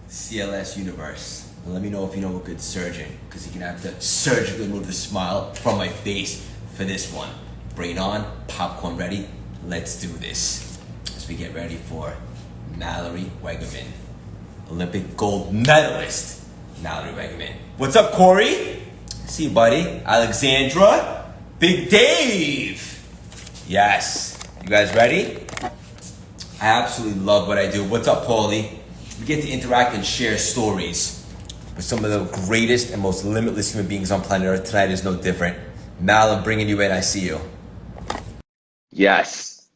CLS universe. And let me know if you know a good surgeon, because you can have to surgically remove the smile from my face for this one. Brain on, popcorn ready. Let's do this as we get ready for Mallory Weggemann, Olympic gold medalist. Mallory Weggemann. What's up, Corey? See you, buddy. Alexandra. Big Dave. Yes. You guys ready? I absolutely love what I do. What's up, Paulie? We get to interact and share stories with some of the greatest and most limitless human beings on planet Earth. Tonight is no different. Mal, I'm bringing you in. I see you. Yes.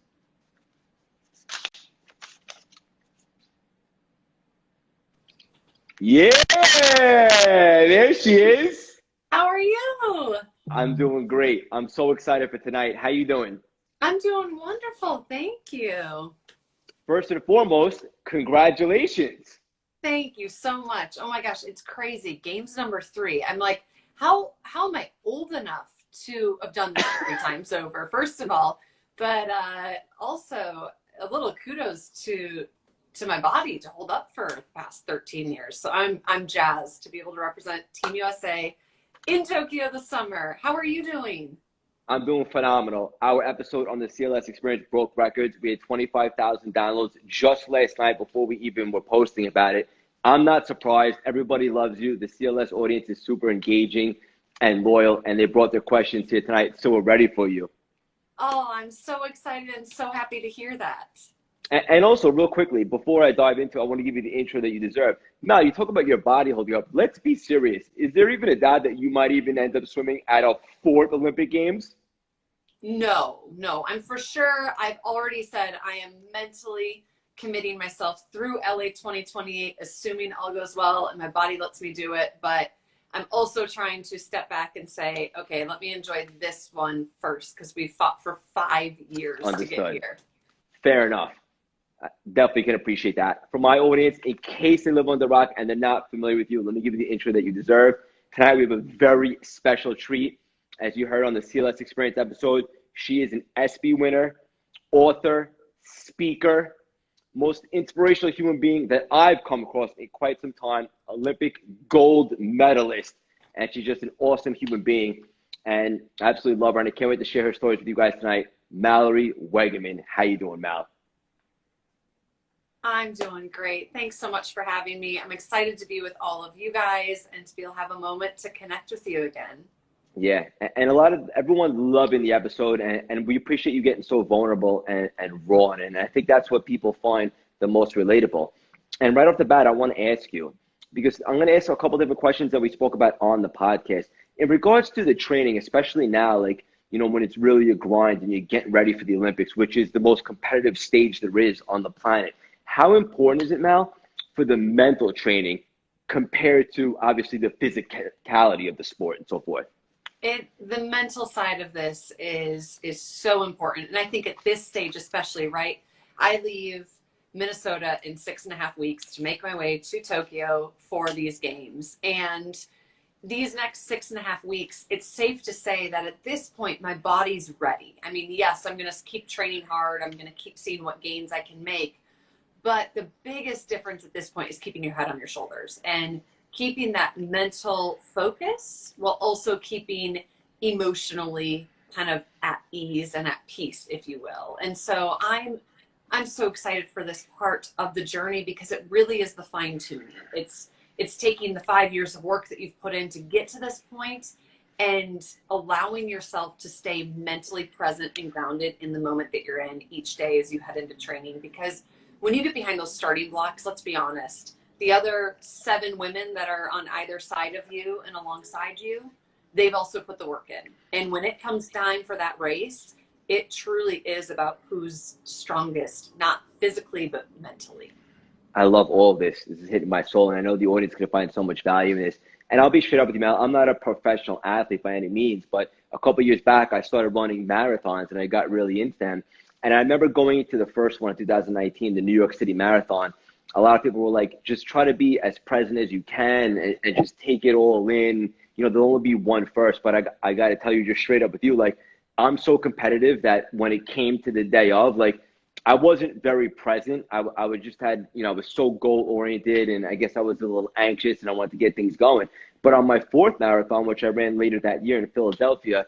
Yeah, there she is. How are you? I'm doing great. I'm so excited for tonight. How you doing? I'm doing wonderful. Thank you. First and foremost, congratulations. Thank you so much. Oh my gosh, it's crazy. Games number 3. I'm like, how am I old enough to have done this 3 times over? First of all, but also a little kudos to my body to hold up for the past 13 years. So I'm jazzed to be able to represent Team USA in Tokyo this summer. How are you doing? I'm doing phenomenal. Our episode on the CLS experience broke records. We had 25,000 downloads just last night before we even were posting about it. I'm not surprised. Everybody loves you. The CLS audience is super engaging and loyal, and they brought their questions here tonight, so we're ready for you. Oh, I'm so excited and so happy to hear that. And also, real quickly, before I dive into it, I want to give you the intro that you deserve. Mal, you talk about your body holding up. Let's be serious. Is there even a doubt that you might even end up swimming at a 4th Olympic Games? No. I'm for sure. I've already said I am mentally committing myself through LA 2028, assuming all goes well and my body lets me do it. But I'm also trying to step back and say, okay, let me enjoy this one first, because we fought for 5 years to get here. Fair enough. Definitely can appreciate that. For my audience, in case they live on the rock and they're not familiar with you, let me give you the intro that you deserve. Tonight we have a very special treat. As you heard on the CLS Experience episode, she is an ESPY winner, author, speaker, most inspirational human being that I've come across in quite some time, Olympic gold medalist. And she's just an awesome human being. And I absolutely love her. And I can't wait to share her stories with you guys tonight. Mallory Weggemann. How you doing, Mal? I'm doing great. Thanks so much for having me. I'm excited to be with all of you guys and to be able to have a moment to connect with you again. Yeah, and everyone loving the episode, and we appreciate you getting so vulnerable and raw, and I think that's what people find the most relatable. And right off the bat, I want to ask you, because I'm going to ask a couple different questions that we spoke about on the podcast. In regards to the training, especially now, like, you know, when it's really a grind and you're getting ready for the Olympics, which is the most competitive stage there is on the planet, how important is it, Mal, for the mental training compared to, obviously, the physicality of the sport and so forth? The mental side of this is so important. And I think at this stage, especially, right? I leave Minnesota in 6.5 weeks to make my way to Tokyo for these games. And these next 6.5 weeks, it's safe to say that at this point, my body's ready. I mean, yes, I'm going to keep training hard. I'm going to keep seeing what gains I can make. But the biggest difference at this point is keeping your head on your shoulders and keeping that mental focus while also keeping emotionally kind of at ease and at peace, if you will. And so I'm so excited for this part of the journey, because it really is the fine tuning. It's taking the 5 years of work that you've put in to get to this point and allowing yourself to stay mentally present and grounded in the moment that you're in each day as you head into training. Because when you get behind those starting blocks, let's be honest, the other 7 women that are on either side of you and alongside you, they've also put the work in. And when it comes time for that race, it truly is about who's strongest, not physically, but mentally. I love all of this. This is hitting my soul, and I know the audience is going to find so much value in this. And I'll be straight up with you, Mel. I'm not a professional athlete by any means, but a couple of years back, I started running marathons, and I got really into them. And I remember going into the first one in 2019, the New York City Marathon. A lot of people were like, just try to be as present as you can and just take it all in. You know, there'll only be one first, but I got to tell you just straight up with you, like, I'm so competitive that when it came to the day of, like, I wasn't very present. I was just had, you know, I was so goal oriented, and I guess I was a little anxious and I wanted to get things going. But on my fourth marathon, which I ran later that year in Philadelphia,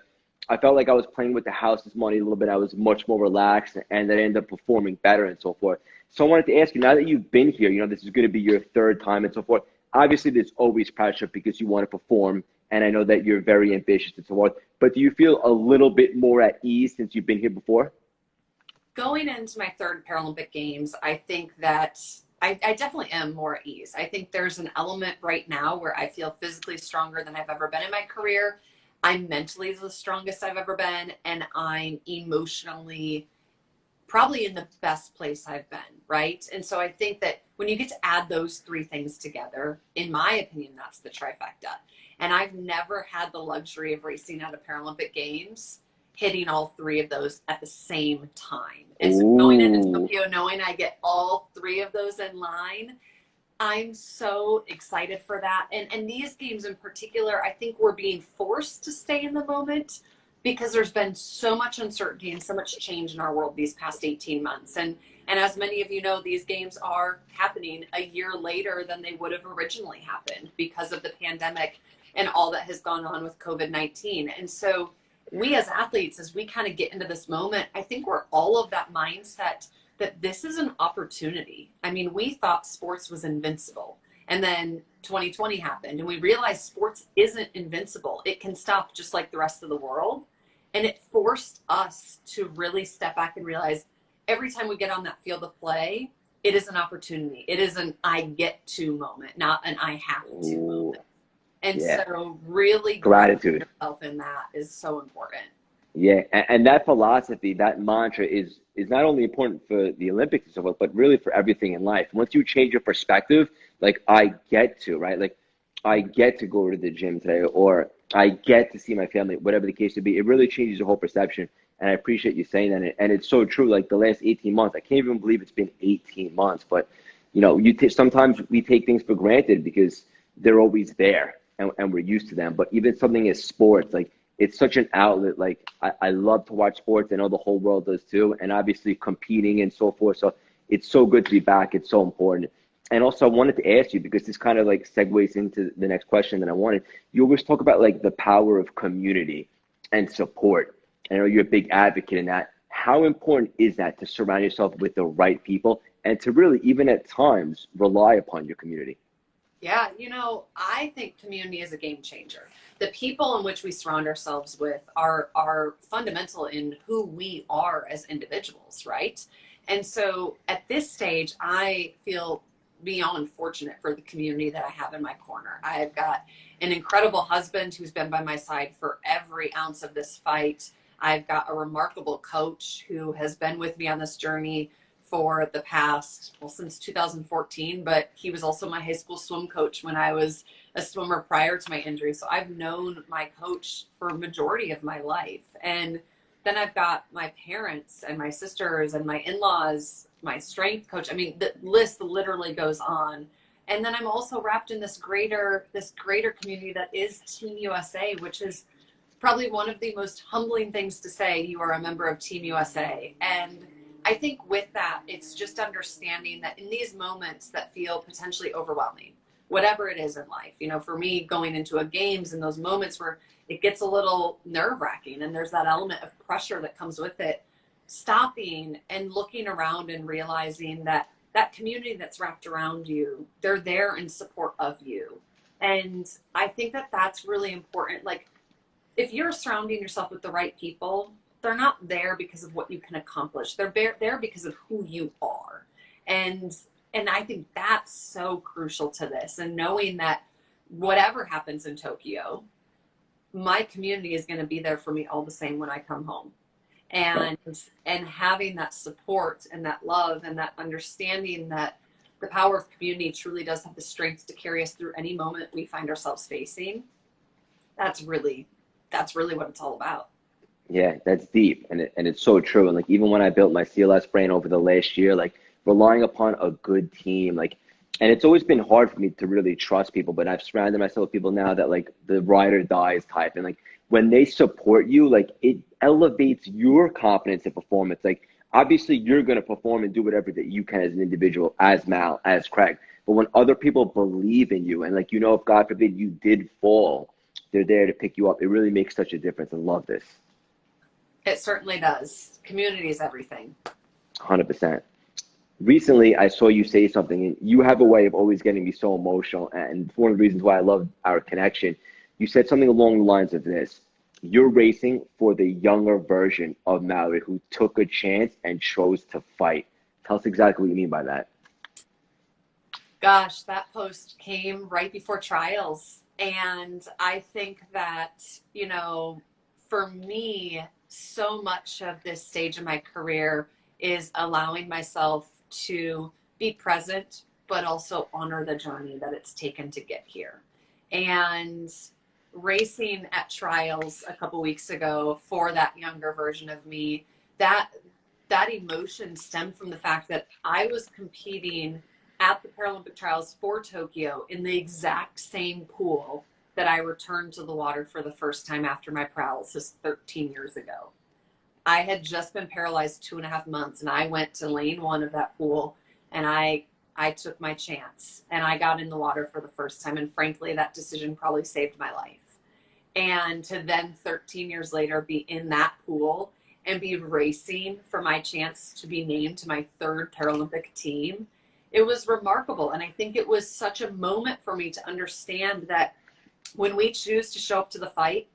I felt like I was playing with the house's money a little bit. I was much more relaxed, and that I ended up performing better and so forth. So I wanted to ask you, now that you've been here, you know, this is going to be your third time and so forth. Obviously, there's always pressure because you want to perform, and I know that you're very ambitious and so forth. But do you feel a little bit more at ease since you've been here before? Going into my third Paralympic Games, I think that I definitely am more at ease. I think there's an element right now where I feel physically stronger than I've ever been in my career. I'm mentally the strongest I've ever been, and I'm emotionally probably in the best place I've been, right? And so I think that when you get to add those three things together, in my opinion, that's the trifecta. And I've never had the luxury of racing at a Paralympic Games hitting all three of those at the same time. And so going into Tokyo, knowing I get all three of those in line, I'm so excited for that. And these games in particular, I think we're being forced to stay in the moment because there's been so much uncertainty and so much change in our world these past 18 months. And as many of you know, these games are happening a year later than they would have originally happened because of the pandemic and all that has gone on with COVID-19. And so we as athletes, as we kind of get into this moment, I think we're all of that mindset that this is an opportunity. I mean, we thought sports was invincible, and then 2020 happened and we realized sports isn't invincible. It can stop just like the rest of the world. And it forced us to really step back and realize every time we get on that field of play, it is an opportunity. It is an I get to moment, not an I have to moment. And so really gratitude yourself in that is so important. Yeah, and that philosophy, that mantra is not only important for the Olympics and so forth, but really for everything in life. Once you change your perspective, like I get to, right? Like I get to go to the gym today, or I get to see my family, whatever the case may be. It really changes your whole perception. And I appreciate you saying that. And it's so true. Like the last 18 months, I can't even believe it's been 18 months. But, you know, sometimes we take things for granted because they're always there and we're used to them. But even something as sports, like it's such an outlet. Like I love to watch sports. I know the whole world does too. And obviously competing and so forth. So it's so good to be back. It's so important. And also I wanted to ask you, because this kind of like segues into the next question that I wanted. You always talk about like the power of community and support. I know you're a big advocate in that. How important is that to surround yourself with the right people and to really, even at times, rely upon your community? Yeah, you know, I think community is a game changer. The people in which we surround ourselves with are fundamental in who we are as individuals, right? And so at this stage, I feel beyond fortunate for the community that I have in my corner. I've got an incredible husband who's been by my side for every ounce of this fight. I've got a remarkable coach who has been with me on this journey for the past, well, since 2014, but he was also my high school swim coach when I was a swimmer prior to my injury. So I've known my coach for a majority of my life. And then I've got my parents and my sisters and my in-laws, my strength coach. I mean, the list literally goes on. And then I'm also wrapped in this greater community that is Team USA, which is probably one of the most humbling things to say. You are a member of Team USA. And I think with that, it's just understanding that in these moments that feel potentially overwhelming, whatever it is in life, you know, for me going into a games and those moments where it gets a little nerve wracking and there's that element of pressure that comes with it, stopping and looking around and realizing that that community that's wrapped around you, they're there in support of you. And I think that that's really important. Like if you're surrounding yourself with the right people, they're not there because of what you can accomplish. They're there because of who you are. And I think that's so crucial to this. And knowing that whatever happens in Tokyo, my community is going to be there for me all the same when I come home. And having that support and that love and that understanding that the power of community truly does have the strength to carry us through any moment we find ourselves facing. That's really what it's all about. Yeah, that's deep, and it's so true. And like even when I built my CLS brand over the last year, like relying upon a good team, like, and it's always been hard for me to really trust people, but I've surrounded myself with people now that like the ride or dies type, and like when they support you, like it elevates your confidence and performance. Like Obviously, you're going to perform and do whatever that you can as an individual, as Mal, as Craig. But when other people believe in you, and like, you know, if God forbid you did fall, they're there to pick you up. It really makes such a difference. I love this. It certainly does. Community is everything. 100%. Recently, I saw you say something, and you have a way of always getting me so emotional. And one of the reasons why I love our connection, you said something along the lines of this. You're racing for the younger version of Mallory who took a chance and chose to fight. Tell us exactly what you mean by that. Gosh, that post came right before trials. And I think that, you know, for me, so much of this stage of my career is allowing myself to be present, but also honor the journey that it's taken to get here. And racing at trials a couple weeks ago for that younger version of me, that emotion stemmed from the fact that I was competing at the Paralympic trials for Tokyo in the exact same pool that I returned to the water for the first time after my paralysis 13 years ago. I had just been paralyzed 2.5 months, and I went to lane 1 of that pool, and I took my chance, and I got in the water for the first time. And frankly, that decision probably saved my life. And to then 13 years later be in that pool and be racing for my chance to be named to my 3rd Paralympic team, it was remarkable. And I think it was such a moment for me to understand that when we choose to show up to the fight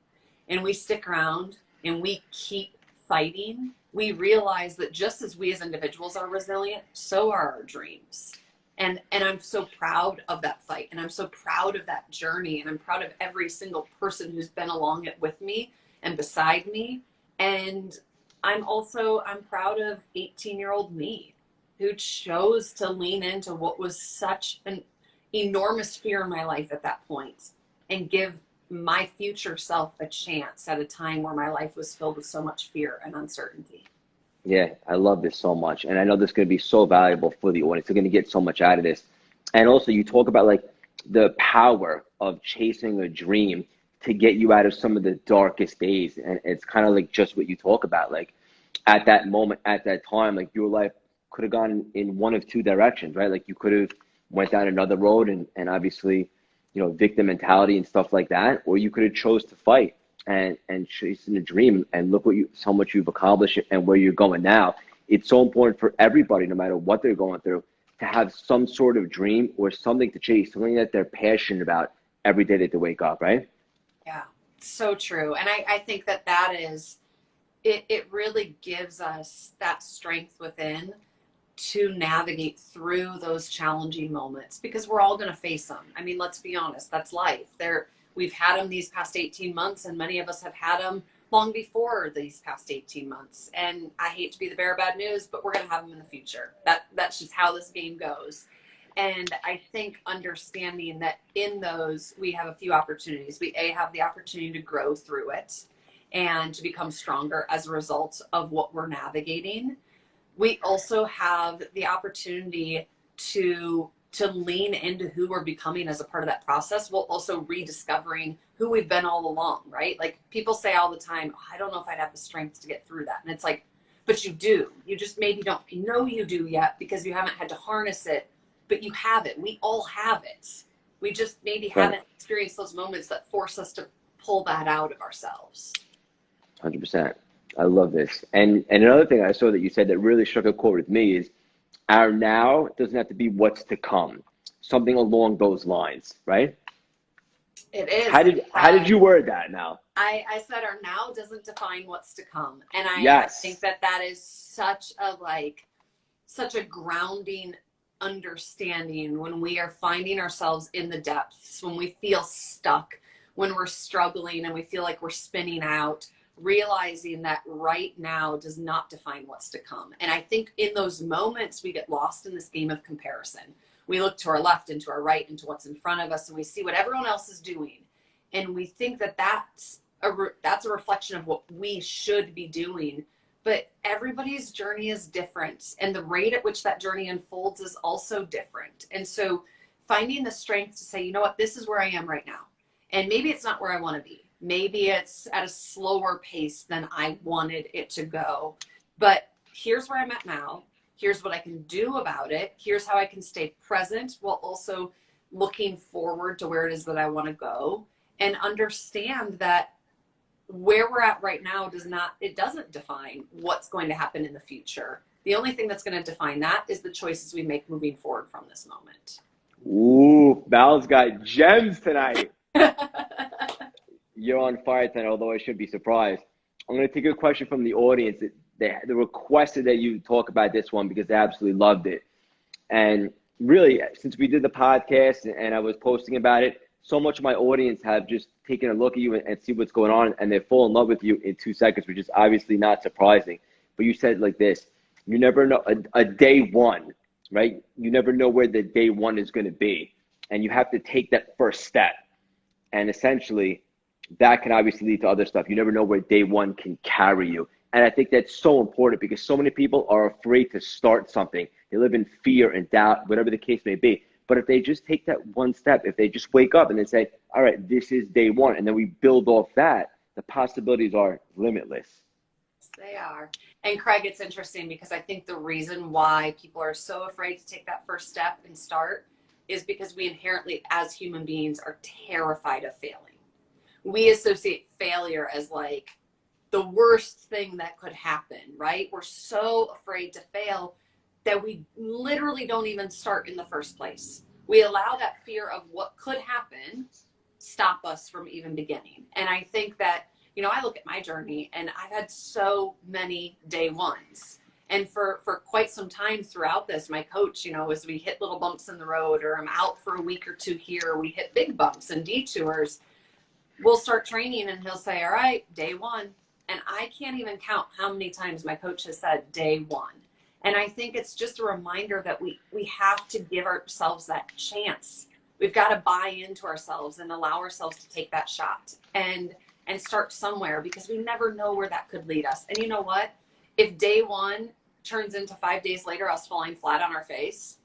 and we stick around and we keep fighting, we realize that just as we as individuals are resilient, so are our dreams. And I'm so proud of that fight, and I'm so proud of that journey, and I'm proud of every single person who's been along it with me and beside me. And I'm proud of 18-year-old me who chose to lean into what was such an enormous fear in my life at that point and give my future self a chance at a time where my life was filled with so much fear and uncertainty. Yeah, I love this so much. And I know this is going to be so valuable for the audience. They're going to get so much out of this. And also, you talk about like the power of chasing a dream to get you out of some of the darkest days. And it's kind of like just what you talk about. Like at that moment, at that time, like your life could have gone in one of 2 directions, right? Like you could have went down another road and obviously, you know, victim mentality and stuff like that, or you could have chose to fight and chasing a dream, and look how much you've accomplished and where you're going now. It's so important for everybody, no matter what they're going through, to have some sort of dream or something to chase, something that they're passionate about every day that they wake up, right? Yeah, so true. And I think that is, it really gives us that strength within to navigate through those challenging moments, because we're all going to face them. I mean, let's be honest, that's life. We've had them these past 18 months, and many of us have had them long before these past 18 months. And I hate to be the bearer of bad news, but we're going to have them in the future. That's just how this game goes. And I think understanding that in those, we have a few opportunities. We have the opportunity to grow through it and to become stronger as a result of what we're navigating. We also have the opportunity to lean into who we're becoming as a part of that process, while also rediscovering who we've been all along, right? Like people say all the time, oh, I don't know if I'd have the strength to get through that. And it's like, but you do. You just maybe don't know you do yet because you haven't had to harness it, but you have it. We all have it. We just maybe haven't experienced those moments that force us to pull that out of ourselves. 100%. I love this. And another thing I saw that you said that really struck a chord with me is our now doesn't have to be what's to come. Something along those lines, right? It is. How did you word that now? I said our now doesn't define what's to come. And I think that is such a grounding understanding when we are finding ourselves in the depths, when we feel stuck, when we're struggling and we feel like we're spinning out, realizing that right now does not define what's to come. And I think in those moments we get lost in this game of comparison. We look to our left and to our right and to what's in front of us, and we see what everyone else is doing, and we think that that's a reflection of what we should be doing. But everybody's journey is different, and the rate at which that journey unfolds is also different. And so finding the strength to say, you know what, this is where I am right now, and maybe it's not where I want to be. Maybe it's at a slower pace than I wanted it to go. But here's where I'm at now. Here's what I can do about it. Here's how I can stay present while also looking forward to where it is that I want to go, and understand that where we're at right now doesn't define what's going to happen in the future. The only thing that's going to define that is the choices we make moving forward from this moment. Ooh, Val's got gems tonight. You're on fire tonight, although I shouldn't be surprised. I'm going to take a question from the audience. They requested that you talk about this one because they absolutely loved it. And really, since we did the podcast and I was posting about it, so much of my audience have just taken a look at you and see what's going on, and they fall in love with you in 2 seconds, which is obviously not surprising. But you said like this: you never know a day one, right? You never know where the day one is going to be, and you have to take that first step. And essentially, that can obviously lead to other stuff. You never know where day one can carry you. And I think that's so important because so many people are afraid to start something. They live in fear and doubt, whatever the case may be. But if they just take that one step, if they just wake up and they say, all right, this is day one, and then we build off that, the possibilities are limitless. They are. And Craig, it's interesting because I think the reason why people are so afraid to take that first step and start is because we inherently, as human beings, are terrified of failing. We associate failure as like the worst thing that could happen, right? We're so afraid to fail that we literally don't even start in the first place. We allow that fear of what could happen stop us from even beginning. And I think that, you know, I look at my journey and I've had so many day ones. And for quite some time throughout this, my coach, you know, as we hit little bumps in the road or I'm out for a week or two here, we hit big bumps and detours, we'll start training and he'll say, all right, day one. And I can't even count how many times my coach has said day one. And I think it's just a reminder that we have to give ourselves that chance. We've got to buy into ourselves and allow ourselves to take that shot and start somewhere, because we never know where that could lead us. And you know what? If day one turns into 5 days later us falling flat on our face,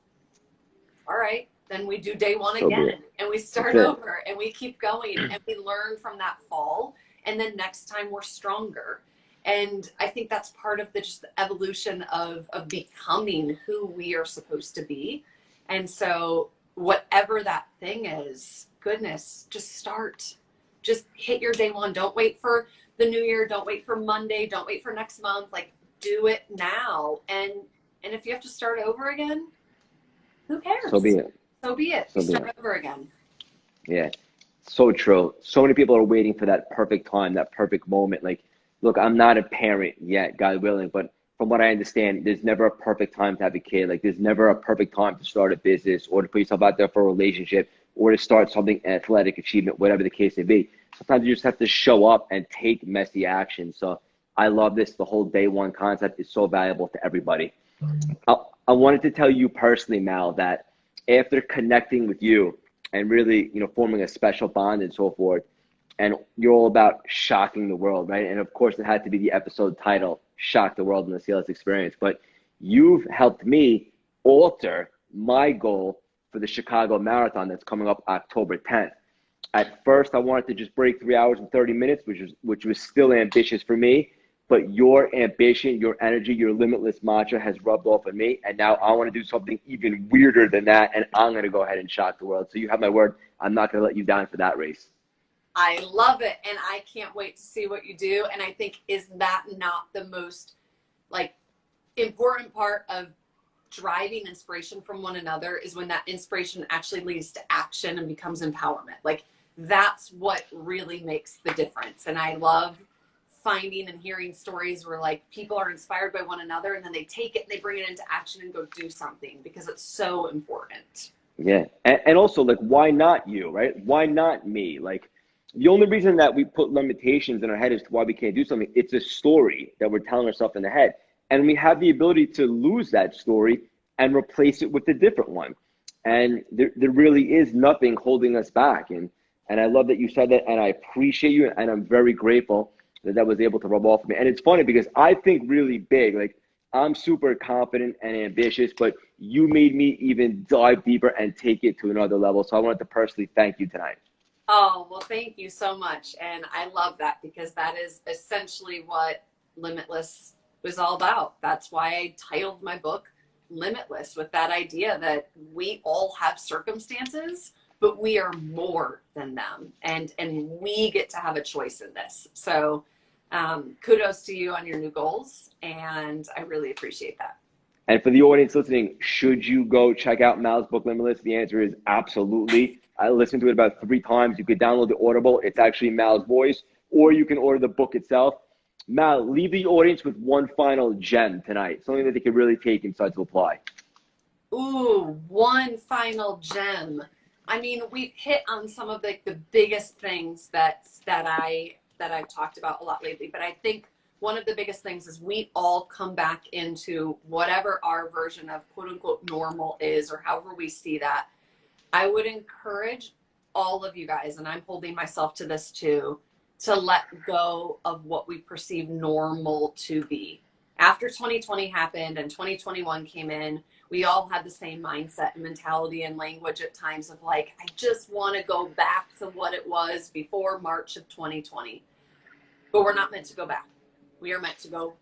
all right, then we do day one again and we start over and we keep going and we learn from that fall. And then next time we're stronger. And I think that's part of the evolution of becoming who we are supposed to be. And so whatever that thing is, goodness, just start. Just hit your day one. Don't wait for the new year. Don't wait for Monday. Don't wait for next month. Like, do it now. And if you have to start over again, who cares? So be it. So be it. Start over again. Yeah, so true. So many people are waiting for that perfect time, that perfect moment. Like, look, I'm not a parent yet, God willing, but from what I understand, there's never a perfect time to have a kid. Like, there's never a perfect time to start a business or to put yourself out there for a relationship or to start something, athletic achievement, whatever the case may be. Sometimes you just have to show up and take messy action. So I love this. The whole day one concept is so valuable to everybody. I wanted to tell you personally, Mal, that after connecting with you and really, you know, forming a special bond and so forth, and you're all about shocking the world, right? And of course, it had to be the episode title, Shock the World in the CLS Experience. But you've helped me alter my goal for the Chicago Marathon that's coming up October 10th. At first, I wanted to just break 3 hours and 30 minutes, which was still ambitious for me. But your ambition, your energy, your limitless mantra has rubbed off on me. And now I want to do something even weirder than that. And I'm going to go ahead and shock the world. So you have my word. I'm not going to let you down for that race. I love it. And I can't wait to see what you do. And I think, is that not the most important part of driving inspiration from one another, is when that inspiration actually leads to action and becomes empowerment. Like, that's what really makes the difference. And I love finding and hearing stories where people are inspired by one another and then they take it and they bring it into action and go do something, because it's so important. Yeah. And also, why not you, right? Why not me? The only reason that we put limitations in our head as to why we can't do something, it's a story that we're telling ourselves in the head. And we have the ability to lose that story and replace it with a different one. And there really is nothing holding us back. And I love that you said that, and I appreciate you, and I'm very grateful that was able to rub off of me. And it's funny because I think really big. I'm super confident and ambitious, but you made me even dive deeper and take it to another level. So I wanted to personally thank you tonight. Oh, well, thank you so much. And I love that, because that is essentially what Limitless was all about. That's why I titled my book Limitless, with that idea that we all have circumstances, but we are more than them, and we get to have a choice in this. So kudos to you on your new goals, and I really appreciate that. And for the audience listening, should you go check out Mal's book, Limitless? The answer is absolutely. I listened to it about 3 times. You could download the Audible. It's actually Mal's voice, or you can order the book itself. Mal, leave the audience with one final gem tonight, something that they could really take and start to apply. Ooh, one final gem. I mean, we've hit on some of the biggest things that I've talked about a lot lately, but I think one of the biggest things is we all come back into whatever our version of quote unquote normal is, or however we see that. I would encourage all of you guys, and I'm holding myself to this too, to let go of what we perceive normal to be. After 2020 happened and 2021 came in, we all had the same mindset and mentality and language at times of like, I just want to go back to what it was before March of 2020. But we're not meant to go back. We are meant to go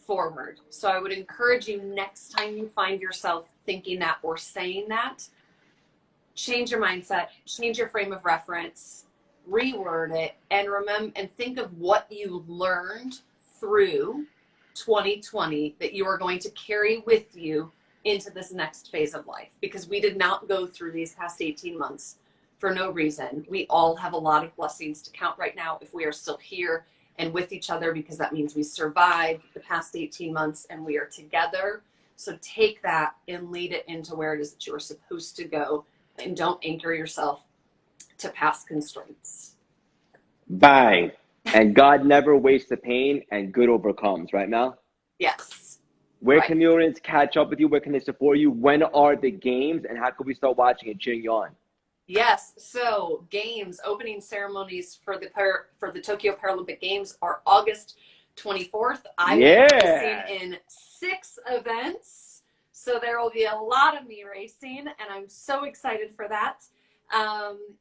forward. So I would encourage you, next time you find yourself thinking that or saying that, change your mindset, change your frame of reference, reword it, and remember and think of what you learned through 2020 that you are going to carry with you into this next phase of life, because we did not go through these past 18 months for no reason. We all have a lot of blessings to count right now if we are still here and with each other, because that means we survived the past 18 months and we are together. So take that and lead it into where it is that you are supposed to go, and don't anchor yourself to past constraints. Bang. And God never wastes the pain, and good overcomes, right, Mal? Yes. Where right. can the audience catch up with you? Where can they support you? When are the games, and how can we start watching and cheering you on? Yes, so games, opening ceremonies for the Tokyo Paralympic Games are August 24th. I will be racing in 6 events, so there will be a lot of me racing, and I'm so excited for that.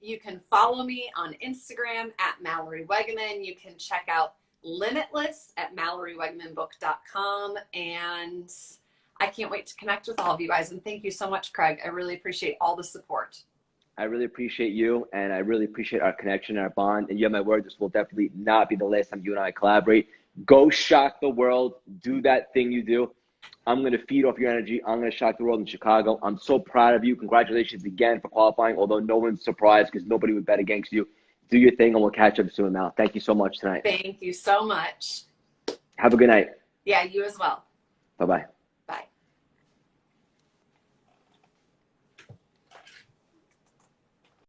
You can follow me on Instagram at Mallory Weggemann. You can check out Limitless at MalloryWeggemannBook.com, and I can't wait to connect with all of you guys, and thank you so much, Craig. I really appreciate all the support. I really appreciate you, and I really appreciate our connection and our bond. And you have my word, this will definitely not be the last time you and I collaborate. Go shock the world. Do that thing you do. I'm going to feed off your energy. I'm going to shock the world in Chicago. I'm so proud of you. Congratulations again for qualifying, although no one's surprised because nobody would bet against you. Do your thing, and we'll catch up soon, Mal. Thank you so much tonight. Thank you so much. Have a good night. Yeah, you as well. Bye-bye.